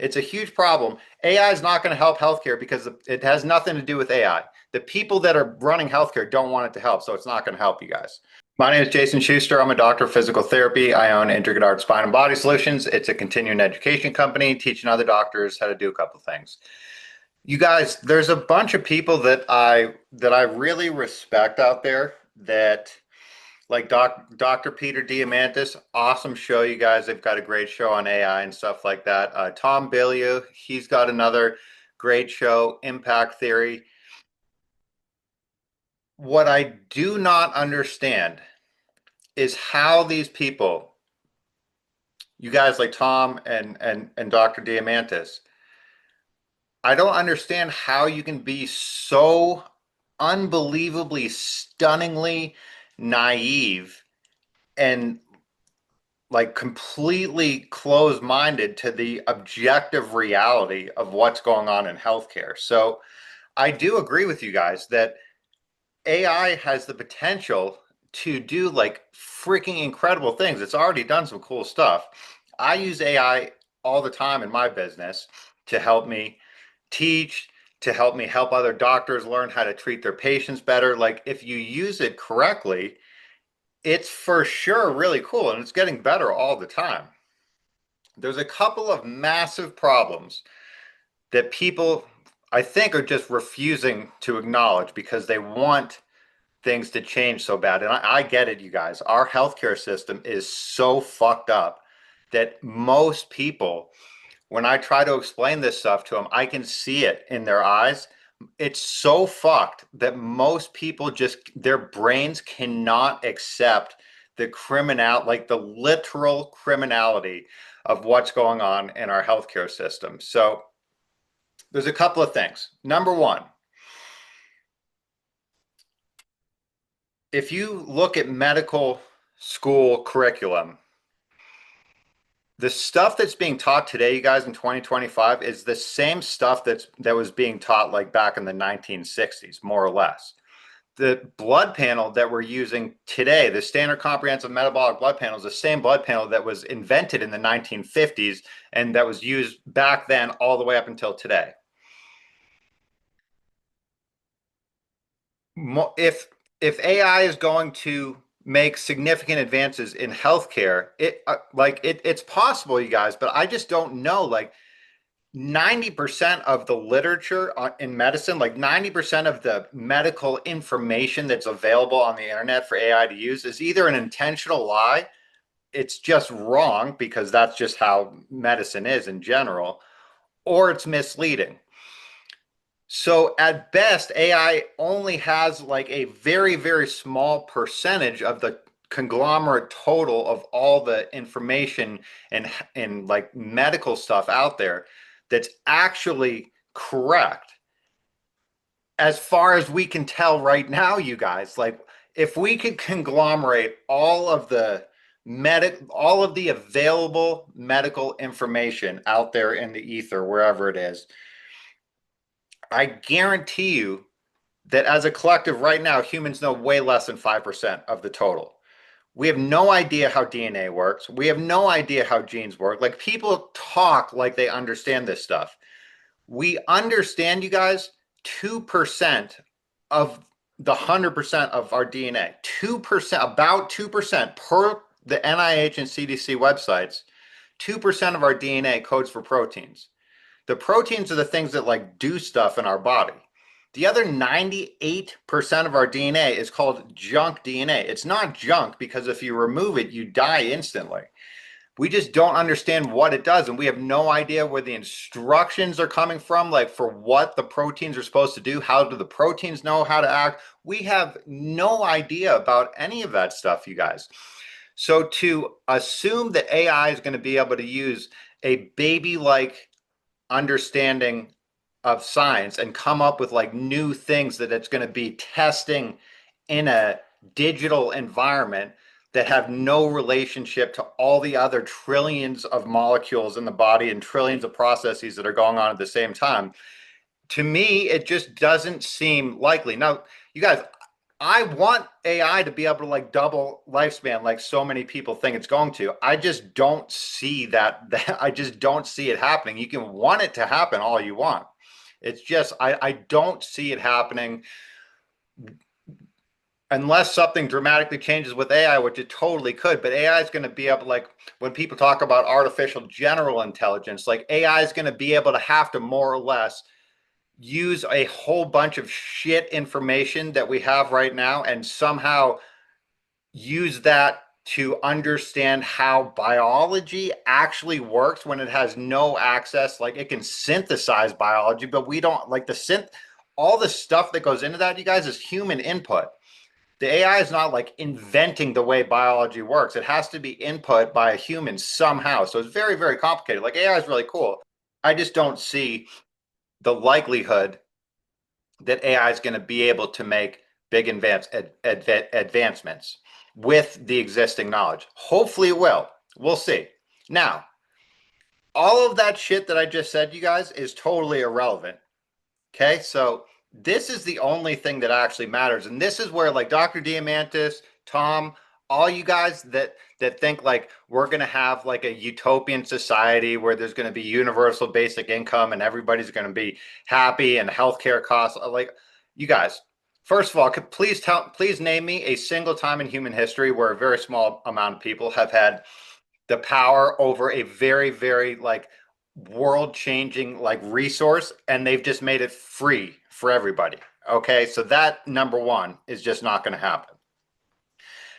It's a huge problem. AI is not going to help healthcare because it has nothing to do with AI. The people that are running healthcare don't want it to help, so it's not going to help you guys. My name is Jason Schuster. I'm a doctor of physical therapy. I own Intricate Art Spine and Body Solutions. It's a continuing education company teaching other doctors how to do a couple of things. You guys, there's a bunch of people that I really respect out there that like Dr. Peter Diamandis, awesome show, you guys. They've got a great show on AI and stuff like that. Tom Bilyeu, he's got another great show, Impact Theory. What I do not understand is how these people, you guys like Tom and Dr. Diamandis, I don't understand how you can be so unbelievably, stunningly naive and like completely closed-minded to the objective reality of what's going on in healthcare. So I do agree with you guys that AI has the potential to do like freaking incredible things. It's already done some cool stuff. I use AI all the time in my business to help me teach, to help me help other doctors learn how to treat their patients better. Like if you use it correctly, it's for sure really cool and it's getting better all the time. There's a couple of massive problems that people, I think, are just refusing to acknowledge because they want things to change so bad. And I get it, you guys. Our healthcare system is so fucked up that most people, when I try to explain this stuff to them, I can see it in their eyes. It's so fucked that most people just, their brains cannot accept the criminal, like the literal criminality of what's going on in our healthcare system. So there's a couple of things. Number one, if you look at medical school curriculum, the stuff that's being taught today, you guys, in 2025 is the same stuff that was being taught like back in the 1960s, more or less. The blood panel that we're using today, the standard comprehensive metabolic blood panel, is the same blood panel that was invented in the 1950s and that was used back then all the way up until today. If AI is going to make significant advances in healthcare, it's possible, you guys, but I just don't know. Like 90% of the literature in medicine, like 90% of the medical information that's available on the internet for AI to use is either an intentional lie, it's just wrong because that's just how medicine is in general, or it's misleading. So at best, AI only has like a very, very small percentage of the conglomerate total of all the information and like medical stuff out there that's actually correct. As far as we can tell right now, you guys, like if we could conglomerate all of the available medical information out there in the ether, wherever it is, I guarantee you that as a collective right now, humans know way less than 5% of the total. We have no idea how DNA works. We have no idea how genes work. Like people talk like they understand this stuff. We understand, you guys, 2% of the 100% of our DNA. 2%, about 2% per the NIH and CDC websites. 2% of our DNA codes for proteins. The proteins are the things that like do stuff in our body. The other 98% of our DNA is called junk DNA. It's not junk because if you remove it, you die instantly. We just don't understand what it does, and we have no idea where the instructions are coming from, like for what the proteins are supposed to do. How do the proteins know how to act? We have no idea about any of that stuff, you guys. So to assume that AI is going to be able to use a baby-like understanding of science and come up with like new things that it's going to be testing in a digital environment that have no relationship to all the other trillions of molecules in the body and trillions of processes that are going on at the same time. To me, it just doesn't seem likely. Now, you guys, I want AI to be able to like double lifespan like so many people think it's going to. I just don't see that I just don't see it happening. You can want it to happen all you want. It's just I don't see it happening unless something dramatically changes with AI, which it totally could. But AI is going to be able, like when people talk about artificial general intelligence, like AI is going to be able to have to more or less use a whole bunch of shit information that we have right now and somehow use that to understand how biology actually works when it has no access. Like it can synthesize biology, but we don't like all the stuff that goes into that, you guys, is human input. The AI is not like inventing the way biology works. It has to be input by a human somehow. So it's very, very complicated. Like AI is really cool. I just don't see the likelihood that AI is going to be able to make big advancements with the existing knowledge. Hopefully it will. We'll see. Now, all of that shit that I just said, you guys, is totally irrelevant. Okay, so this is the only thing that actually matters, and this is where like Dr. Diamantis, Tom, all you guys that think like we're gonna have like a utopian society where there's gonna be universal basic income and everybody's gonna be happy and healthcare costs, like you guys. First of all, please name me a single time in human history where a very small amount of people have had the power over a very, very like world changing like resource and they've just made it free for everybody. Okay, so that number one is just not going to happen.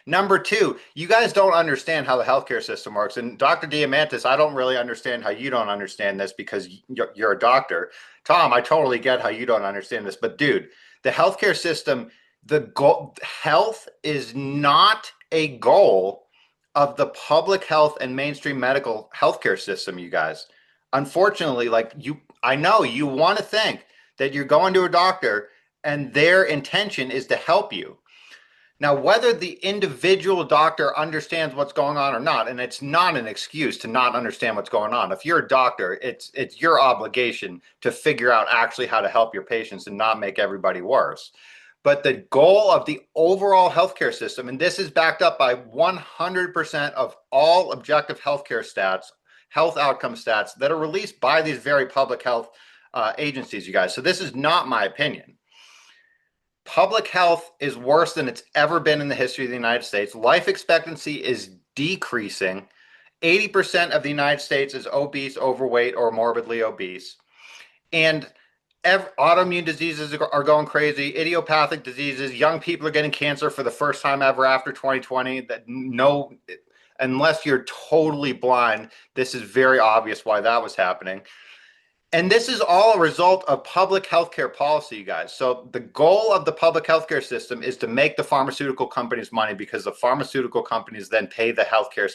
Number two, you guys don't understand how the healthcare system works. And Dr. Diamantis, I don't really understand how you don't understand this because you're a doctor. Tom, I totally get how you don't understand this. But dude, the healthcare system, the goal, health is not a goal of the public health and mainstream medical healthcare system, you guys. Unfortunately, like I know you want to think that you're going to a doctor and their intention is to help you. Now, whether the individual doctor understands what's going on or not, and it's not an excuse to not understand what's going on. If you're a doctor, it's your obligation to figure out actually how to help your patients and not make everybody worse. But the goal of the overall healthcare system, and this is backed up by 100% of all objective healthcare stats, health outcome stats that are released by these very public health agencies, you guys. So this is not my opinion. Public health is worse than it's ever been in the history of the United States. Life expectancy is decreasing. 80% of the United States is obese, overweight, or morbidly obese. And autoimmune diseases are going crazy. Idiopathic diseases. Young people are getting cancer for the first time ever after 2020. That no, unless you're totally blind, this is very obvious why that was happening. And this is all a result of public healthcare policy, you guys. So the goal of the public healthcare system is to make the pharmaceutical companies money because the pharmaceutical companies then pay the healthcare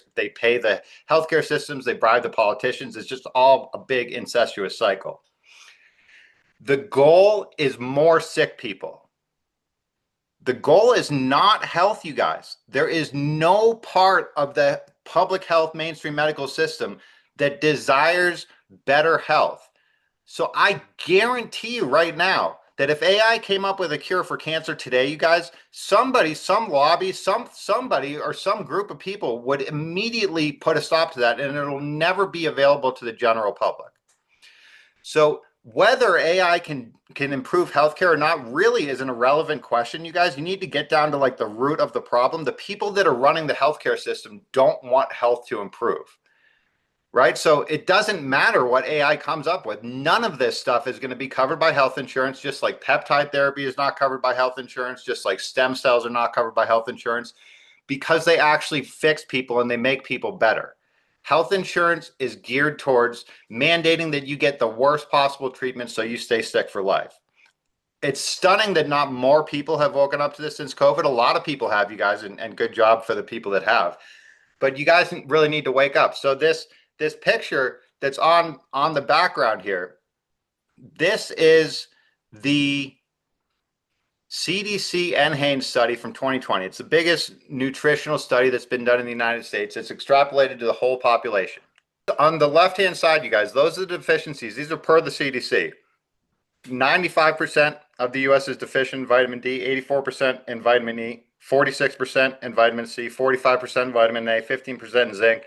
systems, they bribe the politicians. It's just all a big incestuous cycle. The goal is more sick people. The goal is not health, you guys. There is no part of the public health mainstream medical system that desires better health. So I guarantee you right now that if AI came up with a cure for cancer today, you guys, somebody, some lobby, somebody or some group of people would immediately put a stop to that and it'll never be available to the general public. So whether AI can improve healthcare or not really is an irrelevant question, you guys. You need to get down to like the root of the problem. The people that are running the healthcare system don't want health to improve. Right? So it doesn't matter what AI comes up with. None of this stuff is going to be covered by health insurance, just like peptide therapy is not covered by health insurance, just like stem cells are not covered by health insurance, because they actually fix people and they make people better. Health insurance is geared towards mandating that you get the worst possible treatment so you stay sick for life. It's stunning that not more people have woken up to this since COVID. A lot of people have, you guys, and good job for the people that have. But you guys really need to wake up. So this picture that's on the background here, this is the CDC NHANES study from 2020. It's the biggest nutritional study that's been done in the United States. It's extrapolated to the whole population. On the left-hand side, you guys, those are the deficiencies. These are per the CDC. 95% of the US is deficient in vitamin D, 84% in vitamin E, 46% in vitamin C, 45% in vitamin A, 15% in zinc,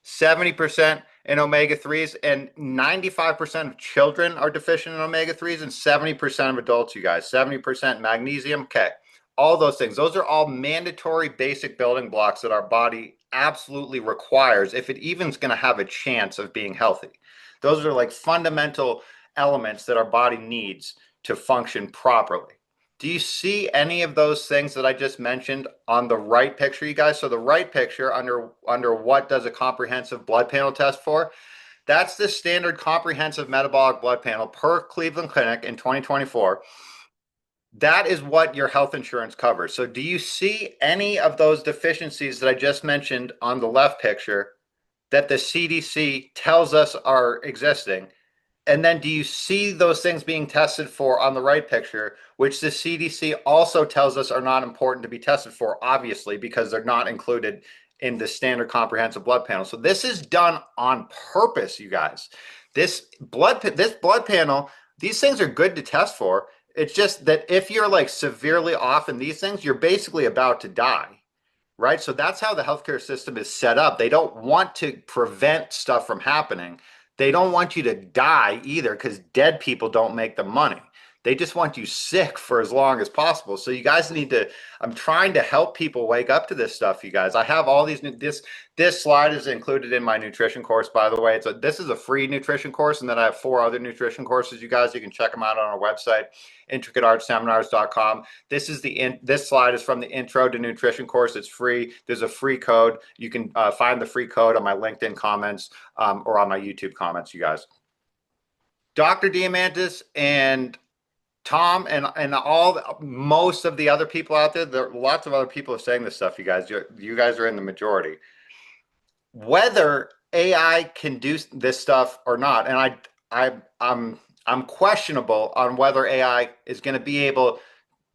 70% in omega 3s, and 95% of children are deficient in omega 3s, and 70% of adults, you guys. 70% magnesium. Okay. All those things. Those are all mandatory basic building blocks that our body absolutely requires if it even is going to have a chance of being healthy. Those are like fundamental elements that our body needs to function properly. Do you see any of those things that I just mentioned on the right picture, you guys? So the right picture under what does a comprehensive blood panel test for? That's the standard comprehensive metabolic blood panel per Cleveland Clinic in 2024. That is what your health insurance covers. So do you see any of those deficiencies that I just mentioned on the left picture that the CDC tells us are existing? And then do you see those things being tested for on the right picture, which the CDC also tells us are not important to be tested for, obviously, because they're not included in the standard comprehensive blood panel. So this is done on purpose, you guys. This blood panel, these things are good to test for. It's just that if you're like severely off in these things, you're basically about to die. Right. So that's how the healthcare system is set up. They don't want to prevent stuff from happening. They don't want you to die either because dead people don't make the money. They just want you sick for as long as possible. So you guys need to, I'm trying to help people wake up to this stuff, you guys. I have all these, this slide is included in my nutrition course, by the way. This is a free nutrition course. And then I have 4 other nutrition courses, you guys. You can check them out on our website, intricateartseminars.com. This slide is from the Intro to Nutrition course. It's free. There's a free code. You can find the free code on my LinkedIn comments or on my YouTube comments, you guys. Dr. Diamantis and Tom and most of the other people out there are lots of other people are saying this stuff, you guys. You guys are in the majority. Whether AI can do this stuff or not, and I'm questionable on whether AI is going to be able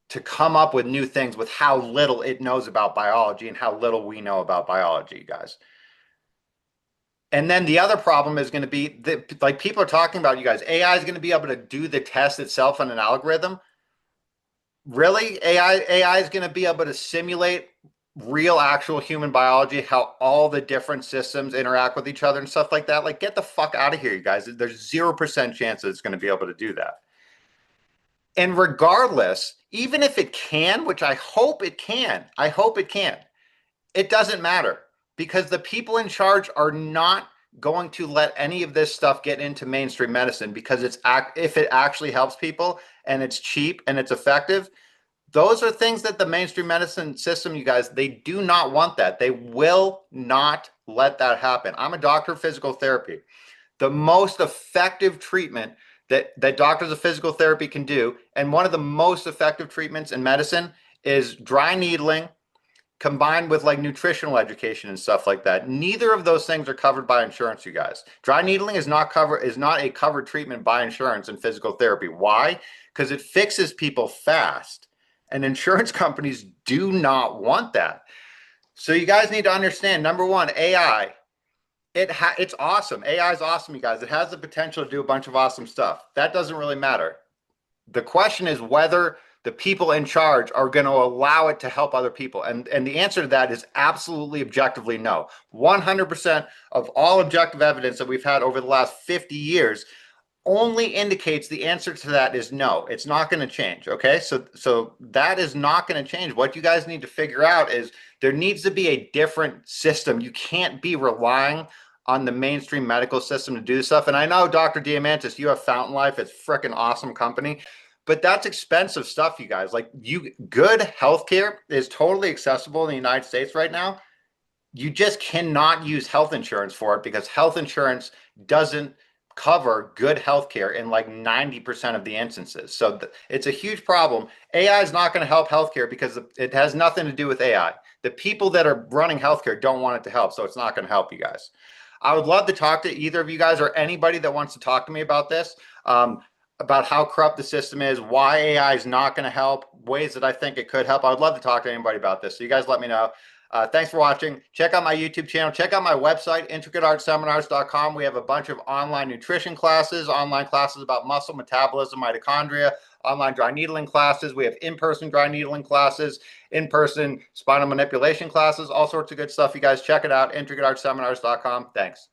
to come up with new things with how little it knows about biology and how little we know about biology, you guys. And then the other problem is going to be that, like people are talking about, you guys, AI is going to be able to do the test itself on an algorithm. Really? AI is going to be able to simulate real, actual human biology, how all the different systems interact with each other and stuff like that. Like, get the fuck out of here, you guys. There's 0% chance that it's going to be able to do that. And regardless, even if it can, which I hope it can, it doesn't matter because the people in charge are not going to let any of this stuff get into mainstream medicine because if it actually helps people and it's cheap and it's effective, those are things that the mainstream medicine system, you guys, they do not want that. They will not let that happen. I'm a doctor of physical therapy. The most effective treatment that doctors of physical therapy can do, and one of the most effective treatments in medicine is dry needling combined with like nutritional education and stuff like that. Neither of those things are covered by insurance, you guys. Dry needling is not a covered treatment by insurance in physical therapy. Why? Because it fixes people fast. And insurance companies do not want that. So you guys need to understand, number one, AI, it's awesome. AI is awesome, you guys. It has the potential to do a bunch of awesome stuff. That doesn't really matter. The question is whether the people in charge are going to allow it to help other people. And the answer to that is absolutely objectively no. 100% of all objective evidence that we've had over the last 50 years only indicates the answer to that is no. It's not going to change. Okay. So that is not going to change. What you guys need to figure out is there needs to be a different system. You can't be relying on the mainstream medical system to do stuff. And I know, Dr. Diamantis, you have Fountain Life. It's freaking awesome company. But that's expensive stuff, you guys. Like good healthcare is totally accessible in the United States right now. You just cannot use health insurance for it because health insurance doesn't cover good healthcare in like 90% of the instances. So it's a huge problem. AI is not going to help healthcare because it has nothing to do with AI. The people that are running healthcare don't want it to help, so it's not going to help you guys. I would love to talk to either of you guys or anybody that wants to talk to me about this, about how corrupt the system is, why AI is not going to help, ways that I think it could help. I would love to talk to anybody about this. So you guys let me know. Thanks for watching. Check out my YouTube channel. Check out my website, intricateartseminars.com. We have a bunch of online nutrition classes, online classes about muscle, metabolism, mitochondria, online dry needling classes. We have in-person dry needling classes, in-person spinal manipulation classes, all sorts of good stuff. You guys check it out, intricateartseminars.com. Thanks.